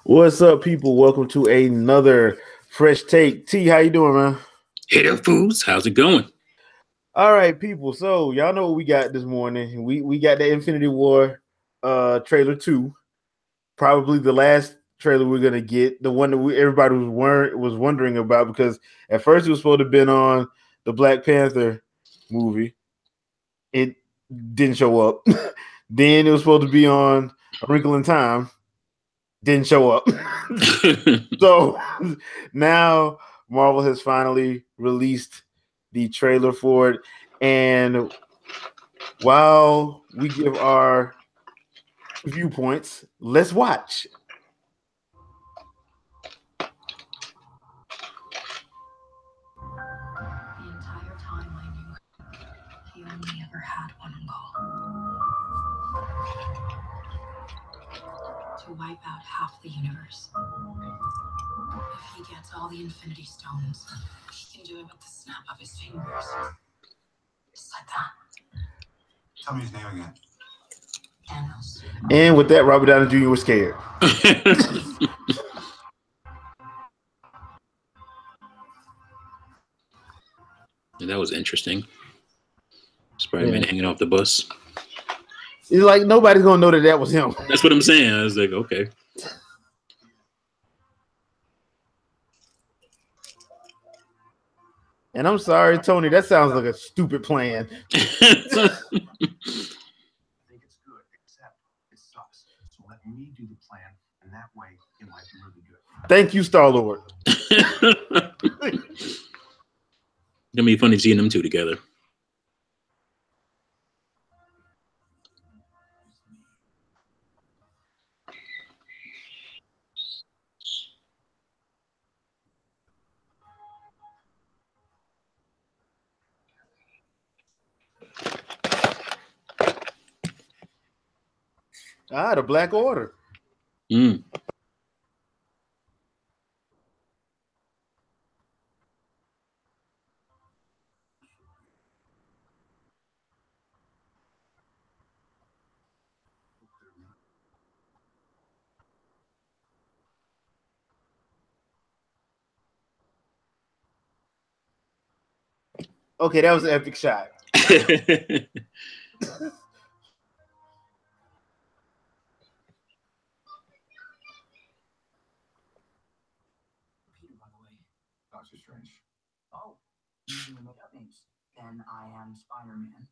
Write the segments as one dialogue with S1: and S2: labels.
S1: What's up, people? Welcome to another fresh take. T, how you doing, man?
S2: Hey there, fools. How's it going?
S1: All right, people. So y'all know what we got this morning. We got the Infinity War trailer 2. Probably the last trailer we're gonna get. The one that everybody was wondering about, because at first it was supposed to have been on the Black Panther movie. It didn't show up. Then it was supposed to be on A Wrinkle in Time. Didn't show up. So now Marvel has finally released the trailer for it. And while we give our viewpoints, let's watch.
S3: The entire time I knew he only ever had one goal. To wipe out half the universe. If he gets all the Infinity Stones, he can do it with the snap of his fingers. Just like that.
S4: Tell me his name again.
S3: Thanos.
S1: And with that, Robert Downey Jr. was scared.
S2: And that was interesting. Spider-Man hanging off the bus.
S1: It's like nobody's gonna know that was him.
S2: That's what I'm saying. I was like, okay.
S1: And I'm sorry, Tony, that sounds like a stupid plan.
S4: I think it's good, except it sucks. So let me do the plan, and that way it might be really good.
S1: Thank you, Star-Lord.
S2: It's gonna be funny seeing them two together.
S1: The Black Order.
S2: Mm.
S1: Okay, that was an epic shot.
S4: Peter, by the way. Doctor Strange.
S5: Oh, using the made-up names. Then I am Spider-Man.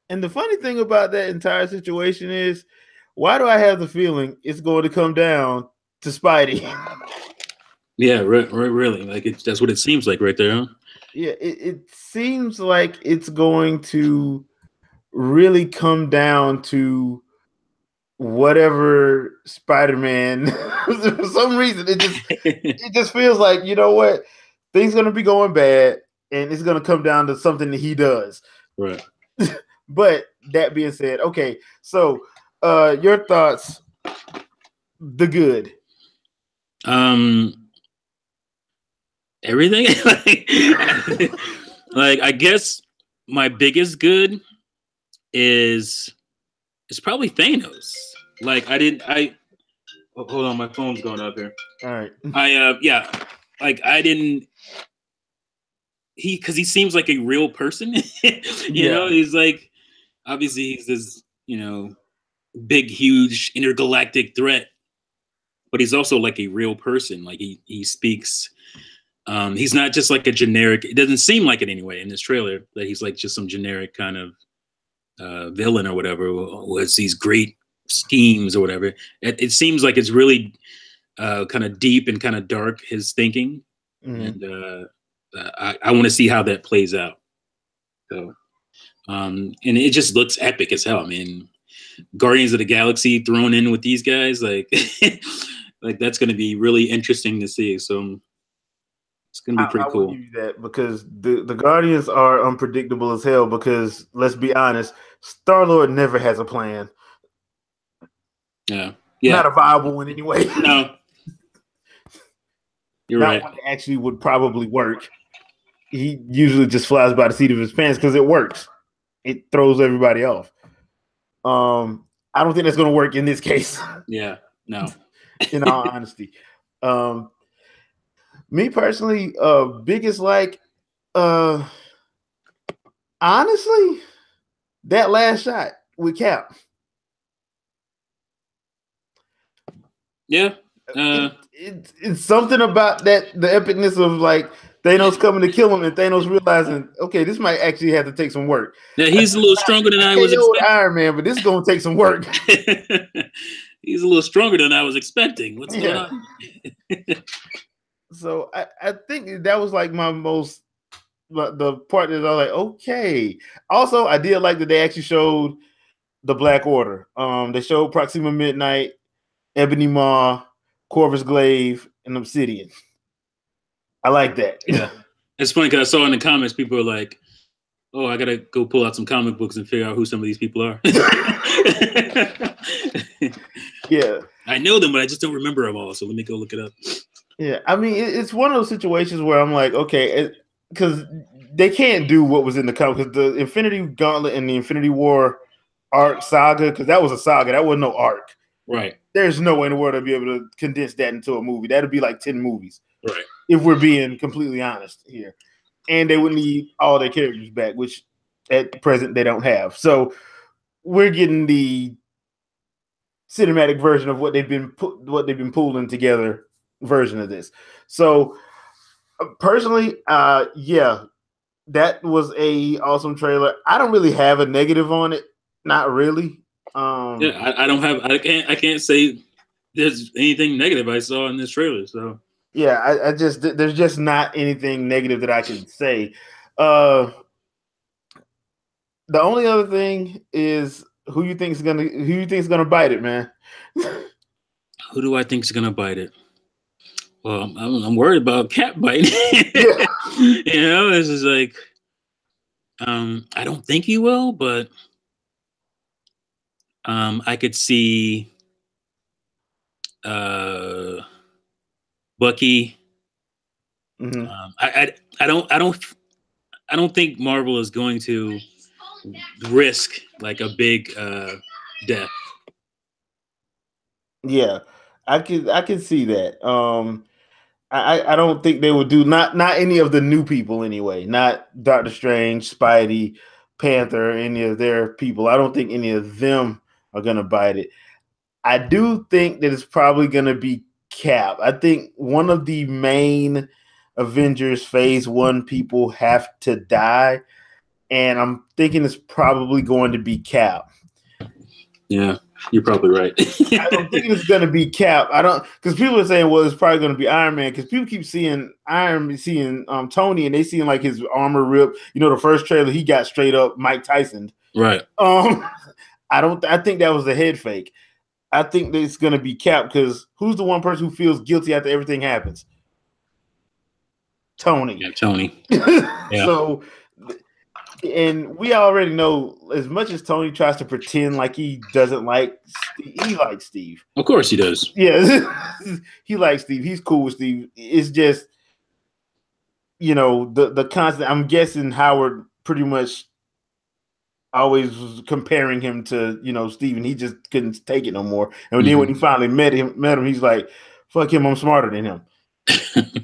S1: And the funny thing about that entire situation is, why do I have the feeling it's going to come down to Spidey?
S2: Yeah, really. Like that's what it seems like right there. Huh?
S1: Yeah, it seems like it's going to really come down to whatever Spider-Man. For some reason, it just feels like, you know what, things gonna be going bad, and it's gonna come down to something that he does.
S2: Right.
S1: But that being said, okay, so your thoughts, the good.
S2: Everything. Like I guess my biggest good is it's probably Thanos. Like hold on, my phone's going up here.
S1: All right.
S2: Because he seems like a real person. you know, he's like, obviously he's this, big, huge intergalactic threat, but he's also like a real person. Like he speaks. He's not just like a generic. It doesn't seem like it anyway in this trailer that he's like just some generic kind of villain or whatever who has these great schemes or whatever. It seems like it's really kind of deep and kind of dark, his thinking.
S1: Mm-hmm.
S2: And I want to see how that plays out. So, and it just looks epic as hell. I mean, Guardians of the Galaxy thrown in with these guys, like, like that's going to be really interesting to see. So it's going to be pretty cool.
S1: I will give you that, because the Guardians are unpredictable as hell, because let's be honest, Star-Lord never has a plan.
S2: Yeah.
S1: Not a viable one anyway.
S2: No. You're
S1: Not
S2: right.
S1: one that actually would probably work. He usually just flies by the seat of his pants because it works. it throws everybody off. I don't think that's going to work in this case.
S2: Yeah, no.
S1: In all honesty, me personally, biggest like, honestly, that last shot with Cap.
S2: Yeah.
S1: It's something about that, the epicness of like Thanos coming to kill him and Thanos realizing, okay, this might actually have to take some work.
S2: Yeah, he's a little stronger than I was
S1: expecting. Iron Man, but this is gonna take some work.
S2: He's a little stronger than I was expecting. What's going on?
S1: So I think that was like my most, the part that I was like, okay. Also, I did like that they actually showed the Black Order. They showed Proxima Midnight, Ebony Maw, Corvus Glaive, and Obsidian. I like that.
S2: Yeah. It's funny because I saw in the comments people are like, oh, I gotta go pull out some comic books and figure out who some of these people are.
S1: Yeah.
S2: I know them, but I just don't remember them all. So let me go look it up.
S1: Yeah. I mean, it's one of those situations where I'm like, okay, because they can't do what was in the comic, because the Infinity Gauntlet and the Infinity War arc saga, because that was a saga, that wasn't no arc.
S2: Right.
S1: There's no way in the world I'd be able to condense that into a movie. That'd be like 10 movies.
S2: Right.
S1: If we're being completely honest here. And they would need all their characters back, which at present they don't have. So we're getting the cinematic version of what they've been pulling together version of this. So personally, yeah, that was a awesome trailer. I don't really have a negative on it. Not really.
S2: Yeah, I can't say there's anything negative I saw in this trailer. So
S1: yeah, I just, there's just not anything negative that I can say. The only other thing is who you think is gonna bite it, man.
S2: Who do I think is gonna bite it? Well, I'm worried about Cap biting.
S1: Yeah.
S2: You know, this is like, I don't think he will, but I could see Bucky.
S1: Mm-hmm.
S2: I don't think Marvel is going to risk like a big death.
S1: Yeah, I can see that. I don't think they would do, not any of the new people anyway. Not Doctor Strange, Spidey, Panther, any of their people. I don't think any of them are gonna bite it. I do think that it's probably gonna be Cap. I think one of the main Avengers Phase 1 people have to die, and I'm thinking it's probably going to be Cap.
S2: Yeah, you're probably right.
S1: I don't think it's going to be Cap. I don't, because people are saying, well, it's probably going to be Iron Man, because people keep seeing Tony, and they seeing like his armor rip. You know, the first trailer he got straight up Mike Tyson.
S2: Right.
S1: I think that was a head fake. I think that it's going to be Cap, because who's the one person who feels guilty after everything happens? Tony.
S2: Yeah, Tony. Yeah.
S1: So, and we already know, as much as Tony tries to pretend like he doesn't like Steve, he likes Steve.
S2: Of course he does.
S1: Yeah, he likes Steve. He's cool with Steve. It's just, you know, the constant. I'm guessing Howard pretty much always was comparing him to, you know, Steve, and he just couldn't take it no more. And then when he finally met him, he's like, "Fuck him, I'm smarter than him."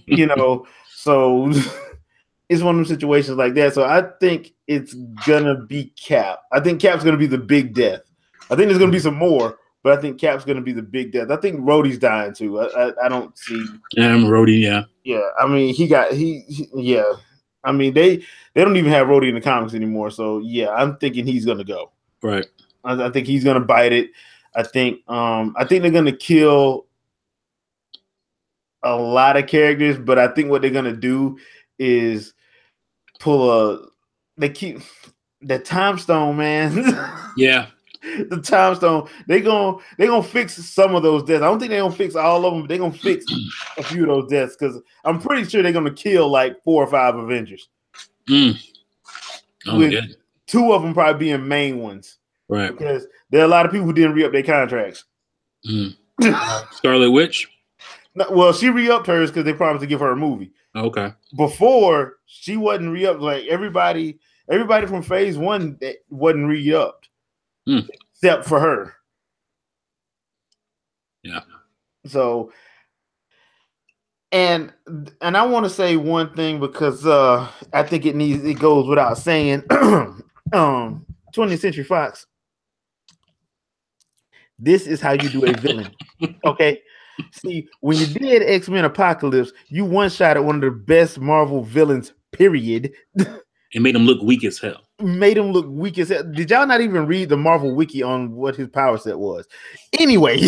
S1: You know, so it's one of those situations like that. So I think it's gonna be Cap. I think Cap's gonna be the big death. I think there's gonna be some more, but I think Cap's gonna be the big death. I think Rhodey's dying too. I don't see.
S2: Rhodey, yeah.
S1: Yeah, I mean yeah. I mean they don't even have Rhodey in the comics anymore. So yeah, I'm thinking he's gonna go.
S2: Right.
S1: I think he's gonna bite it. I think they're gonna kill a lot of characters, but I think what they're gonna do is they keep the time stone, man.
S2: Yeah.
S1: The time stone. They're gonna fix some of those deaths. I don't think they're gonna fix all of them, but they're gonna fix a few of those deaths, because I'm pretty sure they're gonna kill like 4 or 5 Avengers.
S2: Oh,
S1: with
S2: good.
S1: 2 of them probably being main ones.
S2: Right.
S1: Because there are a lot of people who didn't re-up their contracts.
S2: Scarlet Witch?
S1: Well, she re-upped hers because they promised to give her a movie.
S2: Okay.
S1: Before, she wasn't re-upped. Like everybody, Everybody from Phase 1 that wasn't re-upped, except for her.
S2: Yeah.
S1: So, and I want to say one thing because I think it goes without saying. 20th Century Fox. This is how you do a villain. Okay. See, when you did X-Men Apocalypse, you one-shotted one of the best Marvel villains, period.
S2: It made him look weak as hell.
S1: Made him look weak as hell. Did y'all not even read the Marvel wiki on what his power set was? Anyway,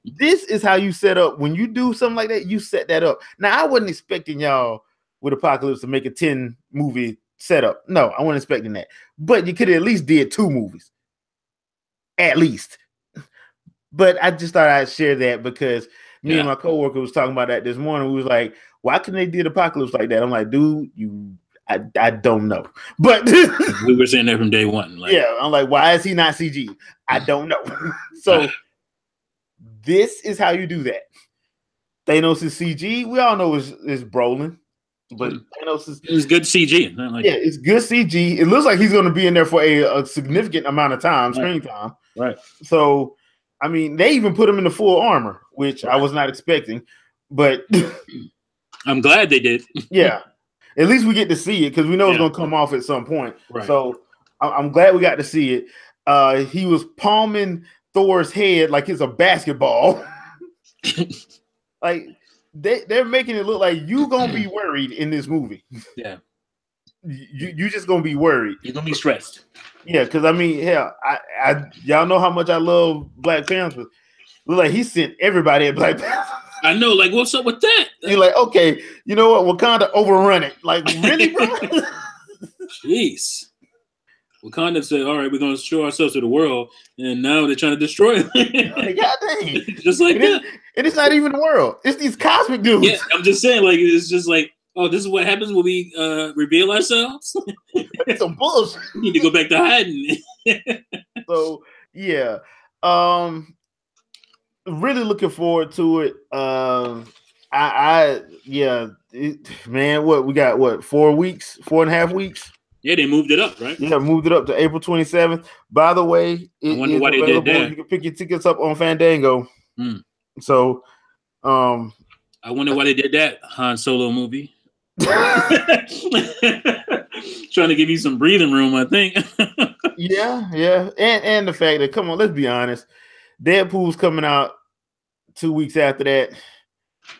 S1: this is how you set up. When you do something like that, you set that up. Now, I wasn't expecting y'all with Apocalypse to make a 10-movie setup. No, I wasn't expecting that. But you could have at least did 2 movies. At least. But I just thought I'd share that because me and my coworker was talking about that this morning. We was like, why couldn't they do the Apocalypse like that? I'm like, dude, I don't know. But
S2: we were saying that from day one.
S1: Like, yeah, I'm like, why is he not CG? I don't know. So this is how you do that. Thanos is CG. We all know it's Brolin. But Thanos is
S2: it's good CG.
S1: It's good CG. It looks like he's going to be in there for a significant amount of time, screen time.
S2: Right.
S1: So, I mean, they even put him in the full armor, which I was not expecting. But
S2: I'm glad they did.
S1: Yeah. At least we get to see it because we know it's going to come off at some point.
S2: Right.
S1: So I'm glad we got to see it. He was palming Thor's head like it's a basketball. Like they're making it look like you gonna be worried in this movie.
S2: Yeah.
S1: You just gonna be worried.
S2: You're gonna be stressed.
S1: Yeah, because I mean, hell, I y'all know how much I love Black Panther. Look like he sent everybody at Black Panther.
S2: I know, like, what's up with that?
S1: You're like, okay, you know what? Wakanda overrun it. Like, really, bro?
S2: Jeez. Wakanda said, all right, we're going to show ourselves to the world. And now they're trying to destroy it.
S1: God dang.
S2: Just like that.
S1: And it's not even the world. It's these cosmic dudes.
S2: Yeah, I'm just saying, like, it's just like, oh, this is what happens when we reveal ourselves?
S1: It's some bullshit.
S2: We need to go back to hiding.
S1: So, yeah. Really looking forward to it. Man, what we got? What 4 weeks? 4.5 weeks?
S2: Yeah, they moved it up, right?
S1: Yeah, moved it up to April 27th. By the way, it
S2: I wonder
S1: is
S2: why they did that.
S1: You can pick your tickets up on Fandango. So,
S2: I wonder why they did that Han Solo movie. Trying to give you some breathing room, I think.
S1: yeah, and the fact that, come on, let's be honest, Deadpool's coming out 2 weeks after that.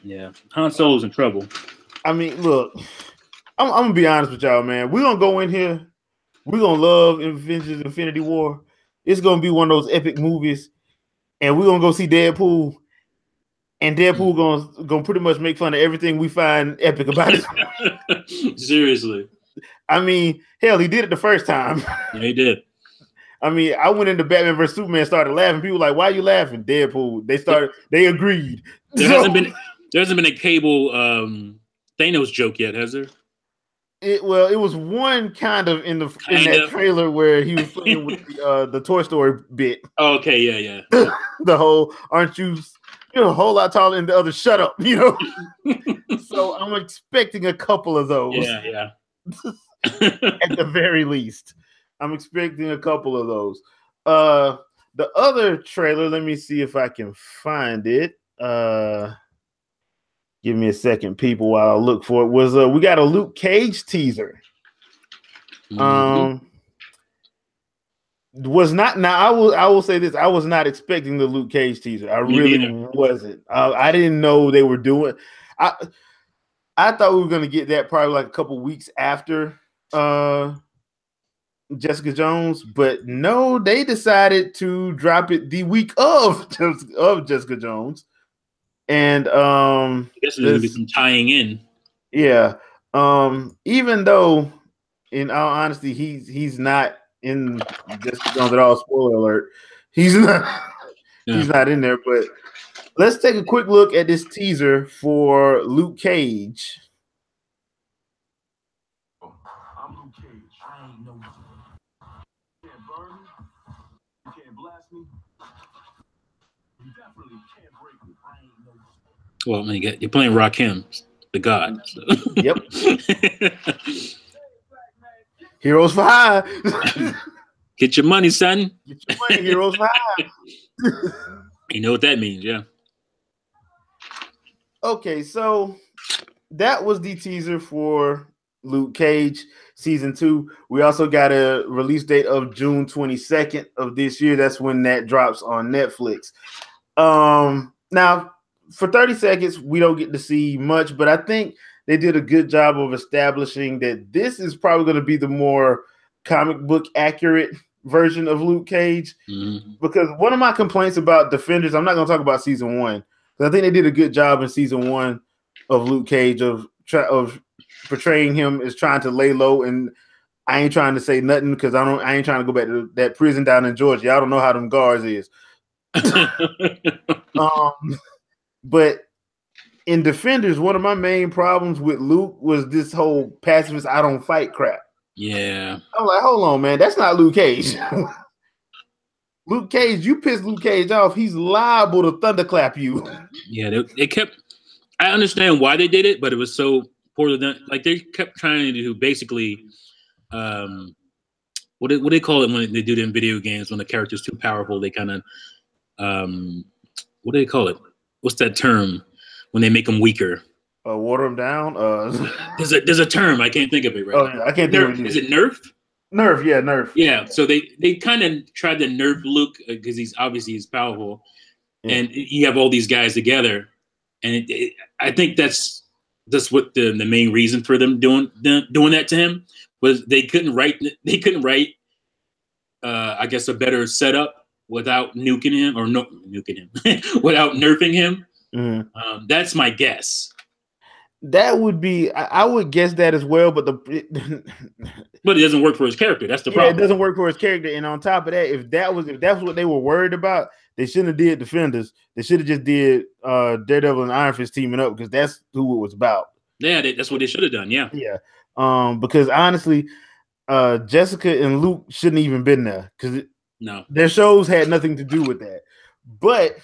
S2: Yeah, Han Solo's in trouble.
S1: I mean, look, I'm gonna be honest with y'all, man. We're gonna go in here. We're gonna love Avengers: Infinity War. It's gonna be one of those epic movies, and we're gonna go see Deadpool. And Deadpool gonna pretty much make fun of everything we find epic about it.
S2: Seriously.
S1: I mean, hell, he did it the first time.
S2: Yeah, he did.
S1: I mean, I went into Batman vs Superman, started laughing. People were like, "Why are you laughing?" Deadpool. They agreed.
S2: There hasn't been a Cable Thanos joke yet, has there?
S1: It was one kind of in that trailer where he was playing with the Toy Story bit.
S2: Oh, okay, yeah.
S1: The whole, aren't you? You're a whole lot taller than the other. Shut up, you know. So I'm expecting a couple of those.
S2: Yeah.
S1: At the very least, I'm expecting a couple of those. The other trailer, let me see if I can find it. Give me a second, people, while I look for it. Was we got a Luke Cage teaser. Was not now. I will say this. I was not expecting the Luke Cage teaser. I really wasn't. I didn't know they were doing. I thought we were going to get that probably like a couple weeks after Jessica Jones, but no, they decided to drop it the week of Jessica Jones. And
S2: I guess there's gonna be some tying in.
S1: Yeah. Even though, in all honesty, he's not in Jessica Jones at all. Spoiler alert. He's not. Yeah. He's not in there. But let's take a quick look at this teaser for Luke Cage.
S4: I'm Luke Cage. I ain't no. You can't burn me. You can't blast me. You definitely can't break me. I ain't no.
S2: Well, I mean, you're playing Rakim, the god. So.
S1: Yep. Heroes for hire.
S2: Get your money, son.
S1: Get your money, heroes for hire.
S2: You know what that means, yeah.
S1: Okay, so that was the teaser for Luke Cage season 2. We also got a release date of June 22nd of this year. That's when that drops on Netflix. Now for 30 seconds, we don't get to see much, but I think they did a good job of establishing that this is probably going to be the more comic book accurate version of Luke Cage.
S2: Mm-hmm.
S1: Because one of my complaints about Defenders, I'm not going to talk about season 1, because I think they did a good job in season 1 of Luke Cage of portraying him as trying to lay low. And I ain't trying to say nothing because I ain't trying to go back to that prison down in Georgia. I don't know how them guards is. But in Defenders, one of my main problems with Luke was this whole pacifist I don't fight crap.
S2: Yeah.
S1: I'm like, hold on, man, that's not Luke Cage. Luke Cage, you piss Luke Cage off, he's liable to thunderclap you.
S2: Yeah, they kept. I understand why they did it, but it was so poorly done. Like they kept trying to do basically, what do they call it when they do it in video games when the character's too powerful? They kind of, what do they call it? What's that term when they make them weaker?
S1: Water them down.
S2: There's a term I can't think of it right.
S1: Oh yeah, I can't think of it.
S2: Is it nerf?
S1: Nerf, yeah, nerf.
S2: Yeah, so they kind of tried to nerf Luke because he's powerful, yeah. And you have all these guys together, and I think that's what the main reason for them doing that to him was they couldn't write I guess a better setup without nuking him without nerfing him.
S1: Mm-hmm.
S2: That's my guess.
S1: That would be, I would guess that as well, but
S2: but it doesn't work for his character. That's the problem.
S1: It doesn't work for his character. And on top of that, if that was what they were worried about, they shouldn't have did Defenders. They should have just did Daredevil and Iron Fist teaming up because that's who it was about.
S2: Yeah, that's what they should have done. Yeah,
S1: yeah. Because honestly, Jessica and Luke shouldn't even been there because their shows had nothing to do with that. But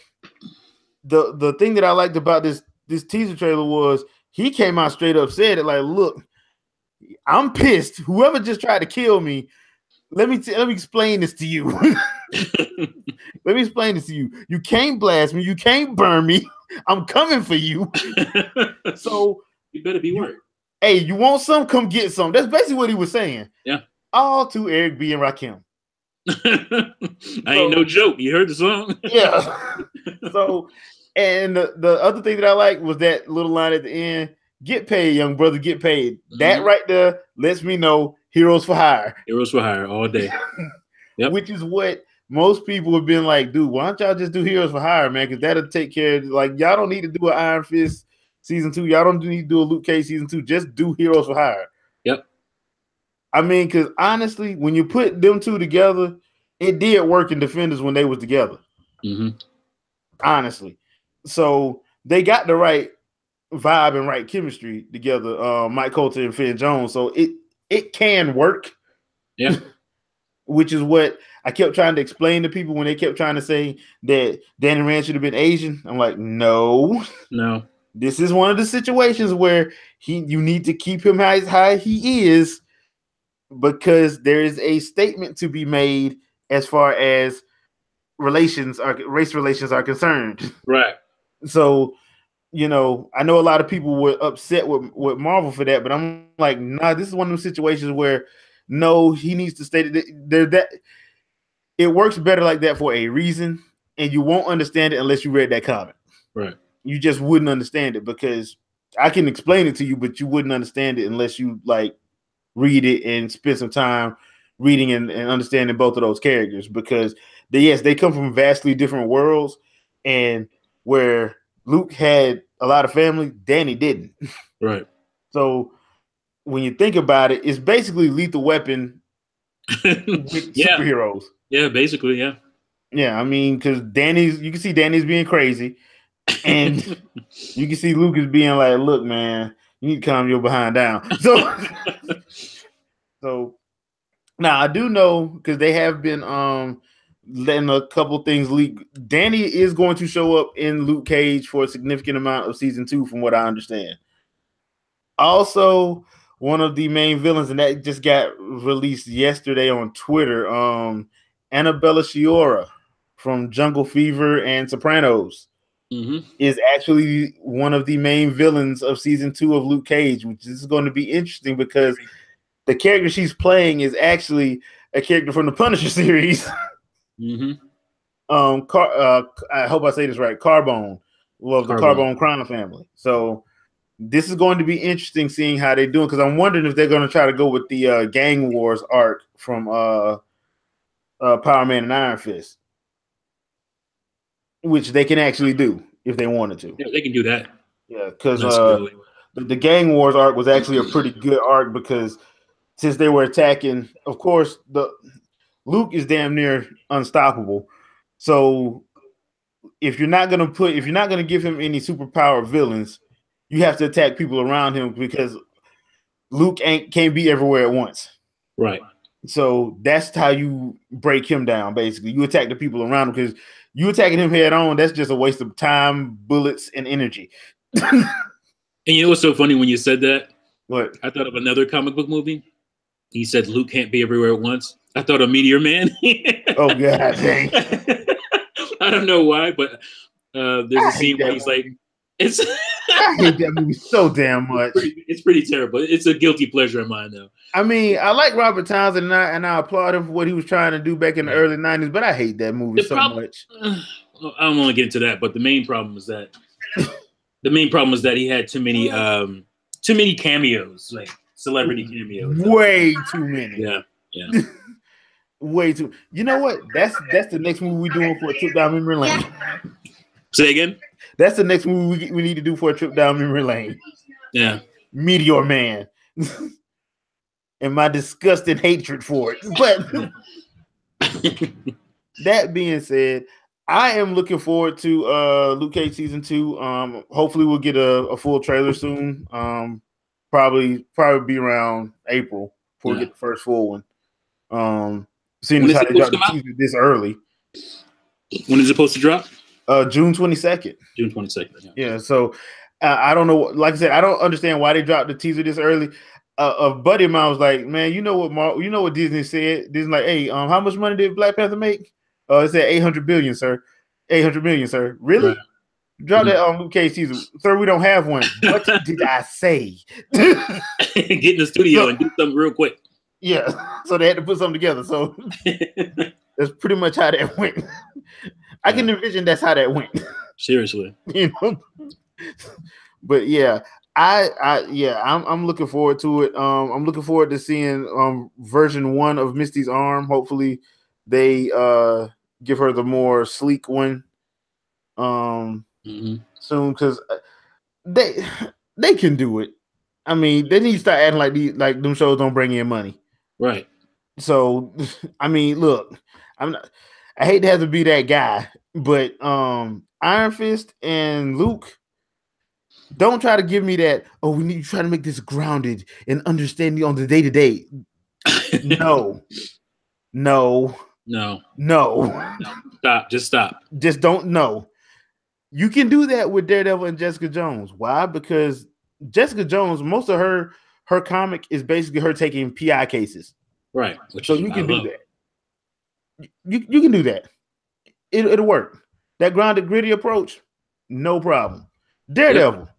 S1: the thing that I liked about this teaser trailer was he came out straight up, said it like, look, I'm pissed. Whoever just tried to kill me, let me explain this to you. Let me explain this to you. You can't blast me. You can't burn me. I'm coming for you. So
S2: you better be worried.
S1: Hey, you want some? Come get some. That's basically what he was saying.
S2: Yeah.
S1: All to Eric B. and Rakim.
S2: I ain't no joke. You heard the song?
S1: Yeah. So, and the other thing that I like was that little line at the end, get paid, young brother, get paid. Mm-hmm. That right there lets me know heroes for hire.
S2: Heroes for hire all day. Yep.
S1: Which is what most people have been like, dude, why don't y'all just do heroes for hire, man? Because that'll take care of, like, y'all don't need to do an Iron Fist season 2. Y'all don't need to do a Luke Cage season 2. Just do heroes for hire.
S2: Yep.
S1: I mean, because honestly, when you put them two together, it did work in Defenders when they was together.
S2: Mm-hmm.
S1: Honestly. So they got the right vibe and right chemistry together, Mike Coulter and Finn Jones. So it can work.
S2: Yeah.
S1: Which is what I kept trying to explain to people when they kept trying to say that Danny Rand should have been Asian. I'm like, no. This is one of the situations where you need to keep him as high he is because there is a statement to be made as far as race relations are concerned.
S2: Right.
S1: So, I know a lot of people were upset with Marvel for that, but I'm like, nah, this is one of those situations where no, he needs to stay that it works better like that for a reason, and you won't understand it unless you read that comic.
S2: Right.
S1: You just wouldn't understand it because I can explain it to you, but you wouldn't understand it unless you like read it and spend some time reading and understanding both of those characters because they come from vastly different worlds, and where Luke had a lot of family, Danny didn't.
S2: Right.
S1: So when you think about it, it's basically Lethal Weapon with superheroes.
S2: Yeah, basically, yeah.
S1: Yeah, I mean, because you can see Danny's being crazy, and you can see Luke is being like, look, man, you need to calm your behind down. So now I do know because they have been letting a couple things leak. Danny is going to show up in Luke Cage for a significant amount of season 2, from what I understand. Also, one of the main villains, and that just got released yesterday on Twitter. Annabella Sciorra from Jungle Fever and Sopranos is actually one of the main villains of season 2 of Luke Cage, which is going to be interesting because the character she's playing is actually a character from the Punisher series. I hope I say this right. Carbone, the Carbone crime family. So this is going to be interesting seeing how they do it, because I'm wondering if they're going to try to go with the Gang Wars arc from Power Man and Iron Fist, which they can actually do if they wanted to.
S2: Yeah, they can do that.
S1: Yeah, because the Gang Wars arc was actually a pretty good arc, because since they were attacking, of course, Luke is damn near unstoppable. So if you're not gonna give him any superpower villains, you have to attack people around him, because Luke can't be everywhere at once.
S2: Right.
S1: So that's how you break him down. Basically, you attack the people around him, because you attacking him head on, that's just a waste of time, bullets, and energy.
S2: And you know what's so funny when you said that?
S1: What?
S2: I thought of another comic book movie. He said Luke can't be everywhere at once. I thought of Meteor Man.
S1: Oh god, dang.
S2: I don't know why, but there's a scene where he's like, "It's."
S1: I hate that movie so damn much.
S2: It's pretty terrible. It's a guilty pleasure of mine, though.
S1: I mean, I like Robert Townsend, and I applaud him for what he was trying to do back in the early 90s, but I hate that movie so much.
S2: I don't want to get into that, but the main problem is that he had too many cameos, like celebrity cameos.
S1: Way too many.
S2: Yeah.
S1: Way too. You know what? That's the next movie we're doing for a trip down memory lane.
S2: Say again?
S1: That's the next movie we need to do for a trip down memory lane.
S2: Yeah.
S1: Meteor Man. And my disgusting hatred for it. But that being said, I am looking forward to Luke Cage season 2. Hopefully we'll get a full trailer soon. Probably be around April before we get the first full one. Seeing as how they dropped the teaser this early.
S2: When is it supposed to drop?
S1: June 22nd.
S2: June 22nd.
S1: Yeah. So I don't know. Like I said, I don't understand why they dropped the teaser this early. A buddy of mine was like, "Man, you know what Disney said? Disney like, hey, how much money did Black Panther make? It said 800 billion, sir. 800 million, sir. Really? Right. Drop that on Luke Cage teaser, sir. We don't have one. What did I say?
S2: Get in the studio and do something real quick.
S1: Yeah. So they had to put something together. So that's pretty much how that went. I can envision that's how that went.
S2: Seriously.
S1: You know? But yeah, I'm looking forward to it. I'm looking forward to seeing version 1 of Misty's arm. Hopefully they give her the more sleek one soon, because they can do it. I mean, they need to start acting like them shows don't bring in money.
S2: Right.
S1: So I mean, look, I hate to have to be that guy, but Iron Fist and Luke, don't try to give me that, oh, we need to try to make this grounded and understanding on the day-to-day. No.
S2: Stop. Just stop.
S1: Just don't know. You can do that with Daredevil and Jessica Jones. Why? Because Jessica Jones, most of her comic is basically her taking PI cases.
S2: Right.
S1: So you can do that. You can do that. It'll work. That grounded, gritty approach, no problem. Daredevil.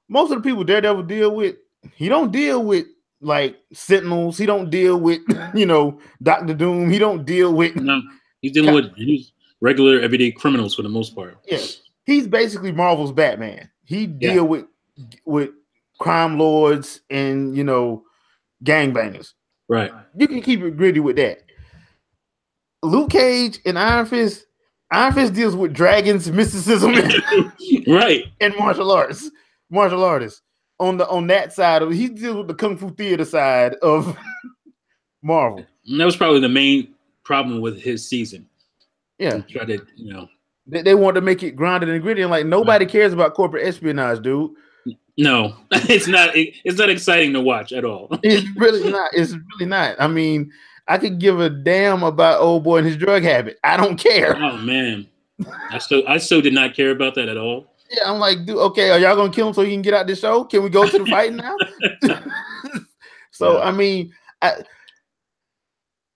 S1: Most of the people Daredevil deal with, he don't deal with like Sentinels. He don't deal with, Dr. Doom. He don't deal with.
S2: No, he's dealing with regular, everyday criminals for the most part.
S1: Yeah. He's basically Marvel's Batman. He deal with crime lords and, gangbangers.
S2: Right.
S1: You can keep it gritty with that. Luke Cage and Iron Fist deals with dragons, mysticism,
S2: right,
S1: and martial artists. On that side of it, he deals with the kung fu theater side of Marvel.
S2: And that was probably the main problem with his season.
S1: Yeah,
S2: try to
S1: they want to make it grounded and gritty, and like nobody cares about corporate espionage, dude.
S2: No, it's not. It's not exciting to watch at all.
S1: It's really not. It's really not. I mean, I could give a damn about old boy and his drug habit. I don't care.
S2: Oh man, I still did not care about that at all.
S1: Yeah, I'm like, dude, okay, are y'all gonna kill him so he can get out this show? Can we go to the fight now? So I mean,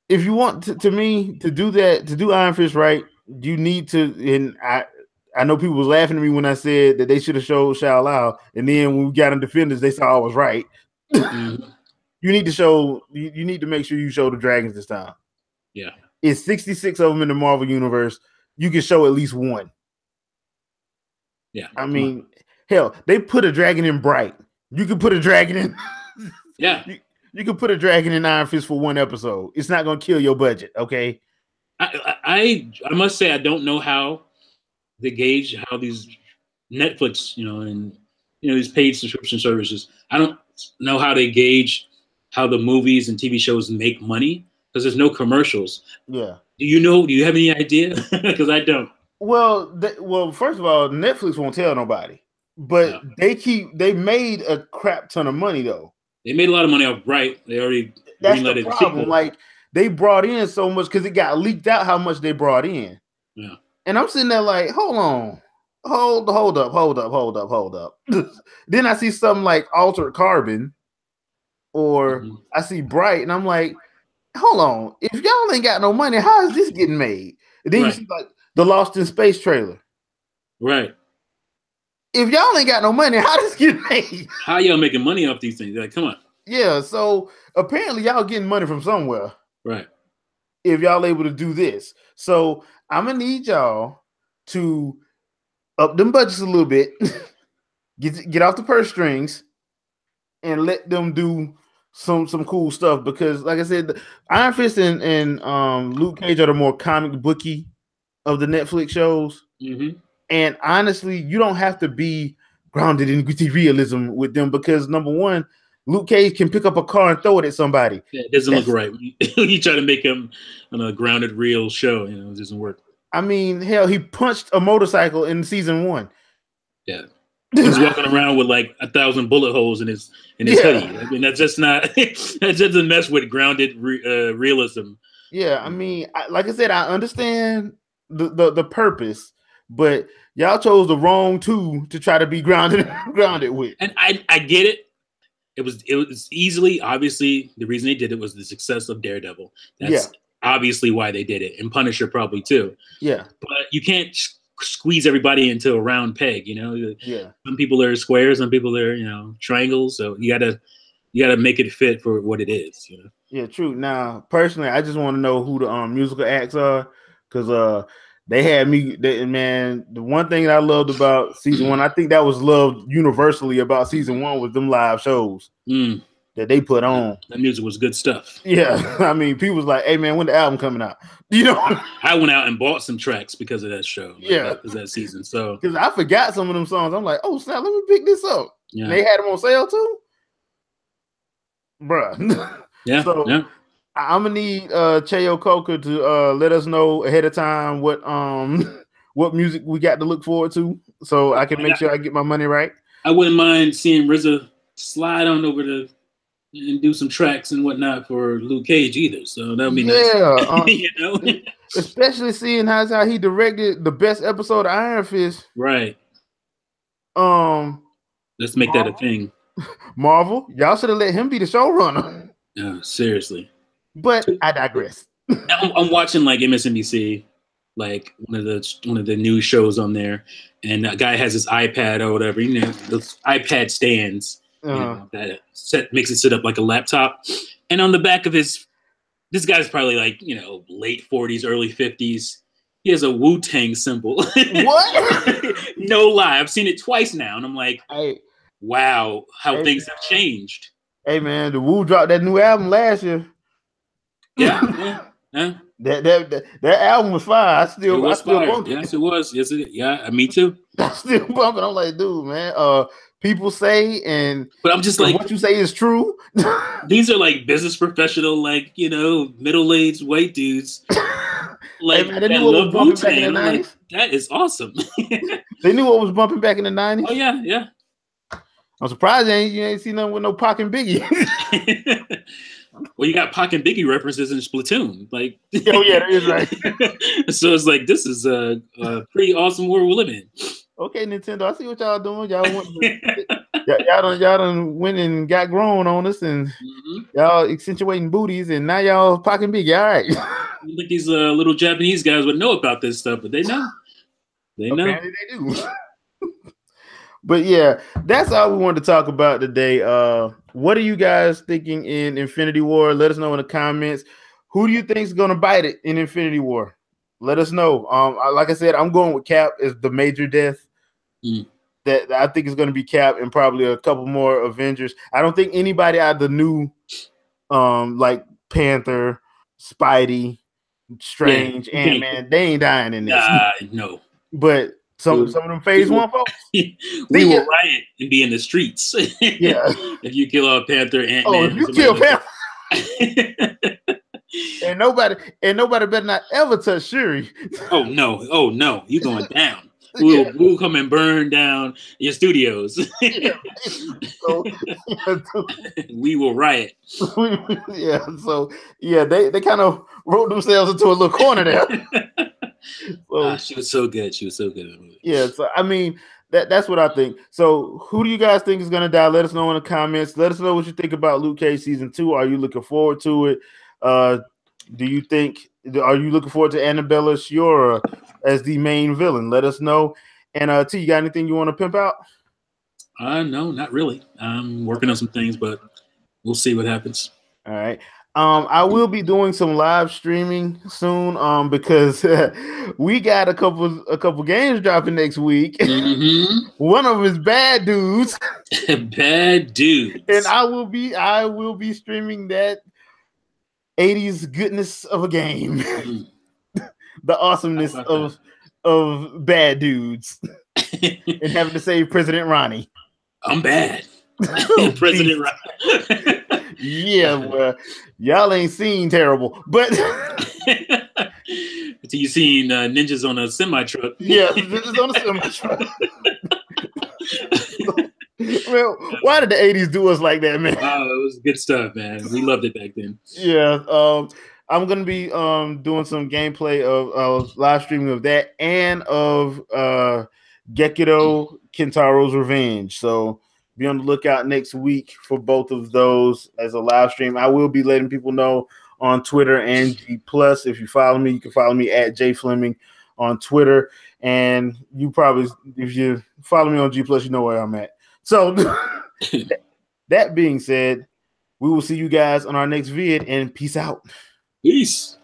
S1: if you want to me to do that, to do Iron Fist right, you need to. And I know people was laughing at me when I said that they should have showed Shao Lao, and then when we got in Defenders, they saw I was right.
S2: Mm-hmm.
S1: You need to show. You need to make sure you show the dragons this time.
S2: Yeah,
S1: it's 66 of them in the Marvel universe. You can show at least one.
S2: Yeah,
S1: I mean, hell, they put a dragon in Bright. You can put a dragon in.
S2: Yeah,
S1: you can put a dragon in Iron Fist for one episode. It's not going to kill your budget, okay?
S2: I must say I don't know how they gauge how these Netflix, and these paid subscription services. I don't know how they gauge how the movies and TV shows make money because there's no commercials.
S1: Yeah.
S2: Do you have any idea? Because I don't.
S1: Well, first of all, Netflix won't tell nobody, but they made a crap ton of money though.
S2: They made a lot of money off Bright. They already
S1: that's the problem. Like they brought in so much because it got leaked out how much they brought in.
S2: Yeah.
S1: And I'm sitting there like, hold on, hold up. Then I see something like Altered Carbon, or I see Bright, and I'm like, hold on, if y'all ain't got no money, how is this getting made? And then you see like the Lost in Space trailer.
S2: Right.
S1: If y'all ain't got no money, how does this get made?
S2: How y'all making money off these things? Like, come on.
S1: Yeah, so apparently y'all getting money from somewhere.
S2: Right.
S1: If y'all able to do this. So I'm gonna need y'all to up them budgets a little bit, get off the purse strings, and let them do some cool stuff. Because like I said, Iron Fist and Luke Cage are the more comic booky of the Netflix shows.
S2: Mm-hmm.
S1: And honestly, you don't have to be grounded in gritty realism with them because number one, Luke Cage can pick up a car and throw it at somebody.
S2: Yeah, it doesn't look right. You try to make him on a grounded, real show, it doesn't work.
S1: I mean, hell, he punched a motorcycle in season 1.
S2: Yeah, he's walking around with like 1,000 bullet holes in his hoodie. I mean, that's just not. That doesn't mess with grounded realism.
S1: Yeah, I mean, like I said, I understand the purpose, but y'all chose the wrong two to try to be grounded with.
S2: And I get it. It was easily, obviously, the reason they did it was the success of Daredevil. That's obviously why they did it, and Punisher probably too.
S1: Yeah,
S2: but you can't squeeze everybody into a round peg.
S1: Yeah,
S2: some people are squares, some people are triangles. So you gotta make it fit for what it is.
S1: Yeah, true. Now, personally, I just want to know who the musical acts are because they had me. Man, the one thing that I loved about season 1, I think that was loved universally about season 1 was them live shows that they put on.
S2: That music was good stuff.
S1: Yeah, I mean, people was like, "Hey, man, when the album coming out?"
S2: I went out and bought some tracks because of that show. Because that season. So
S1: because I forgot some of them songs, I'm like, "Oh, snap, let me pick this up."
S2: Yeah,
S1: and they had them on sale too, bruh.
S2: Yeah,
S1: so,
S2: yeah.
S1: I'm gonna need Cheo Coker to let us know ahead of time what music we got to look forward to, so I can make sure I get my money right.
S2: I wouldn't mind seeing RZA slide on over to and do some tracks and whatnot for Luke Cage either. So that'd be nice.
S1: Especially seeing how he directed the best episode of Iron Fist.
S2: Right. Let's make that a thing.
S1: Marvel, y'all should have let him be the showrunner.
S2: No, seriously.
S1: But I digress.
S2: I'm watching like MSNBC, like one of the news shows on there, and a guy has his iPad or whatever, those iPad stands that makes it sit up like a laptop, and on the back of this guy's probably like late 40s, early 50s. He has a Wu-Tang symbol. What? No lie, I've seen it twice now, and I'm like, wow, how things have changed.
S1: Hey man, the Wu dropped that new album last year.
S2: Yeah.
S1: That album was fire. I still bump it.
S2: Yes, it was. Yes, it. Yeah, me too.
S1: I still bumping. I'm like, dude, man. People say,
S2: but I'm just like,
S1: what you say is true.
S2: These are like business professional, like middle-aged white dudes. Like
S1: hey, man, they knew what was bumping back in the 90s.
S2: Like, that is awesome.
S1: They knew what was bumping back in the 90s.
S2: Oh yeah.
S1: I'm surprised you ain't seen nothing with no Pac and Biggie.
S2: Well, you got Pac and Biggie references in Splatoon, like.
S1: Oh yeah, that is right.
S2: So it's like this is a pretty awesome world we live in.
S1: Okay, Nintendo, I see what y'all doing. Y'all y'all done went and got grown on us, and y'all accentuating booties, and now y'all pocket big. All right.
S2: I think these little Japanese guys would know about this stuff, but they know. They know.
S1: Apparently they do. But yeah, that's all we wanted to talk about today. What are you guys thinking in Infinity War? Let us know in the comments. Who do you think is going to bite it in Infinity War? Let us know. Like I said, I'm going with Cap as the major death. That I think is going to be Cap and probably a couple more Avengers. I don't think anybody out of the new, like Panther, Spidey, Strange, Ant-Man, they ain't dying in this.
S2: No.
S1: But some of them phase one folks.
S2: We will riot and be in the streets.
S1: Yeah.
S2: If you kill a Panther, Ant-Man.
S1: Oh, if you kill Panther. and nobody better not ever touch Shuri.
S2: Oh no. You're going down. We'll come and burn down your studios. We will riot.
S1: They kind of wrote themselves into a little corner there.
S2: She was so good.
S1: Yeah, so I mean that's what I think. So who do you guys think is gonna die? Let us know in the comments. Let us know what you think about Luke Cage season 2. Are you looking forward to it? Are you looking forward to Annabella Sciorra as the main villain? Let us know. And T, you got anything you want to pimp out?
S2: No, not really. I'm working on some things, but we'll see what happens.
S1: All right. I will be doing some live streaming soon. Because we got a couple games dropping next week. One of them is Bad Dudes.
S2: Bad Dudes.
S1: And I will be streaming that 80s goodness of a game. The awesomeness of Bad Dudes. And having to save President Ronnie. I'm
S2: bad. President Ronnie.
S1: Yeah, well, y'all ain't seen terrible, but
S2: you seen ninjas on a semi truck.
S1: Yeah, ninjas on a semi truck. Well, why did the 80s do us like that, man?
S2: Oh, it was good stuff, man. We loved it back then.
S1: Yeah, I'm gonna be doing some gameplay of live streaming of that and of Gekido Kintaro's Revenge. So be on the lookout next week for both of those as a live stream. I will be letting people know on Twitter and G+. If you follow me, you can follow me at J Fleming on Twitter. And you probably, if you follow me on G+, you know where I'm at. So that being said, we will see you guys on our next vid, and peace out.
S2: Peace.